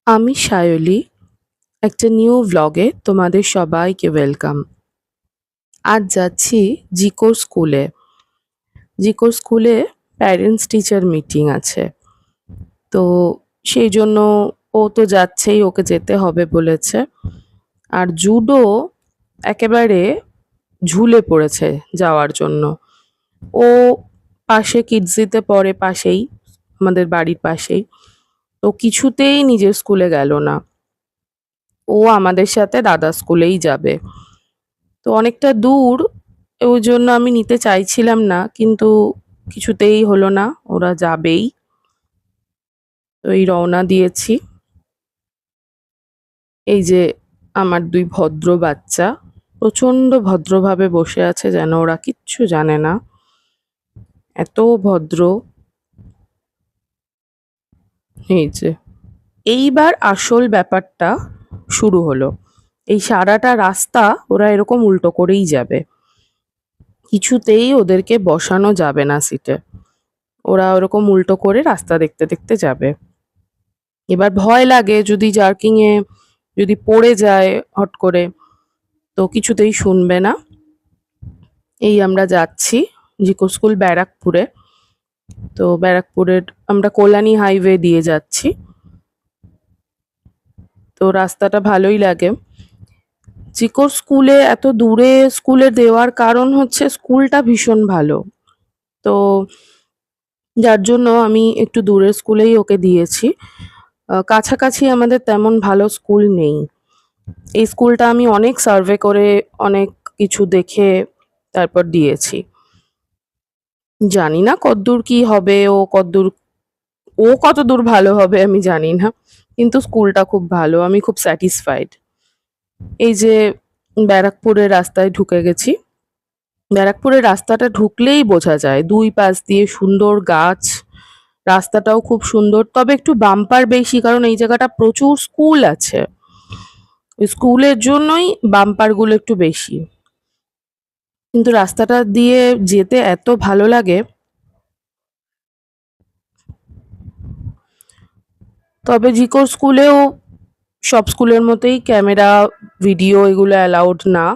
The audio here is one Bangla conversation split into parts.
আমি সায়লী। একটা নিউ ভ্লগে তোমাদের সবাইকে ওয়েলকাম। আজ যাচ্ছি জিকোর স্কুলে। জিকোর স্কুলে প্যারেন্টস টিচার মিটিং আছে। তো সেই জন্য ও তো যাচ্ছেই, ওকে যেতে হবে বলেছে। আর জুডো একেবারে ঝুলে পড়েছে যাওয়ার জন্য। ও পাশে কিডজিতে পড়ে, পাশেই, আমাদের বাড়ির পাশেই। তো কিছুতেই নিজের স্কুলে গেল না। ও আমাদের সাথে দাদা স্কুলেই যাবে। তো অনেকটা দূর, ওই জন্য আমি নিতে চাইছিলাম না, কিন্তু কিছুতেই হলো না, ওরা যাবেই। তো এই রওনা দিয়েছি। এই যে আমার দুই ভদ্র বাচ্চা, প্রচন্ড ভদ্রভাবে বসে আছে, যেন ওরা কিচ্ছু জানে না, এত ভদ্র। এই যে এইবার আসল ব্যাপারটা শুরু হলো। এই সারাটা রাস্তা ওরা এরকম উল্টো করেই যাবে, কিছুতেই ওদেরকে বসানো যাবে না সিটে। ওরা ওরকম উল্টো করে রাস্তা দেখতে দেখতে যাবে। এবার ভয় লাগে, যদি জার্কিং এ যদি পড়ে যায় হট করে, তো কিছুতেই শুনবে না। এই আমরা যাচ্ছি জিকো স্কুল ব্যারাকপুরে। তো ব্যারাকপুরের আমরা কল্যাণী হাইওয়ে দিয়ে যাচ্ছি। তো রাস্তাটা ভালোই লাগে। জিকোর স্কুলে এত দূরে স্কুলে দেওয়ার কারণ হচ্ছে স্কুলটা ভীষণ ভালো। তো যার জন্য আমি একটু দূরের স্কুলেই ওকে দিয়েছি। কাছাকাছি আমাদের তেমন ভালো স্কুল নেই। এই স্কুলটা আমি অনেক সার্ভে করে, অনেক কিছু দেখে তারপর দিয়েছি। জানি না কতদূর কি হবে, ও কতদূর ভালো হবে আমি জানি না, কিন্তু স্কুলটা খুব ভালো, আমি খুব স্যাটিসফাইড। এই যে ব্যারাকপুরের রাস্তায় ঢুকে গেছি। ব্যারাকপুরের রাস্তাটা ঢুকলেই বোঝা যায় দুই পাশ দিয়ে সুন্দর গাছ, রাস্তাটাও খুব সুন্দর, তবে একটু বাম্পার বেশি, কারণ এই জায়গাটা প্রচুর স্কুল আছে। ওই স্কুলের জন্যই বাম্পার গুলো একটু বেশি, কিন্তু রাস্তাটা দিয়ে যেতে এত ভালো লাগে। তবে জিকোর স্কুলেও সব স্কুলের মতোই ক্যামেরা, ভিডিও এগুলো অ্যালাউড না।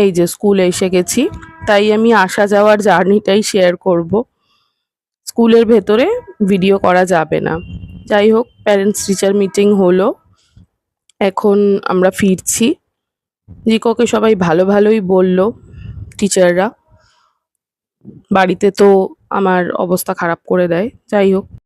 এই যে স্কুলে এসে গেছি, তাই আমি আসা যাওয়ার জার্নিটাই শেয়ার করব। স্কুলের ভেতরে ভিডিও করা যাবে না। যাই হোক, প্যারেন্টস টিচার মিটিং হলো, এখন আমরা ফিরছি। জিকোকে সবাই ভালো ভালোই বলল, টিচাররা। বাড়িতে তো আমার অবস্থা খারাপ করে দেয়। যাই হোক।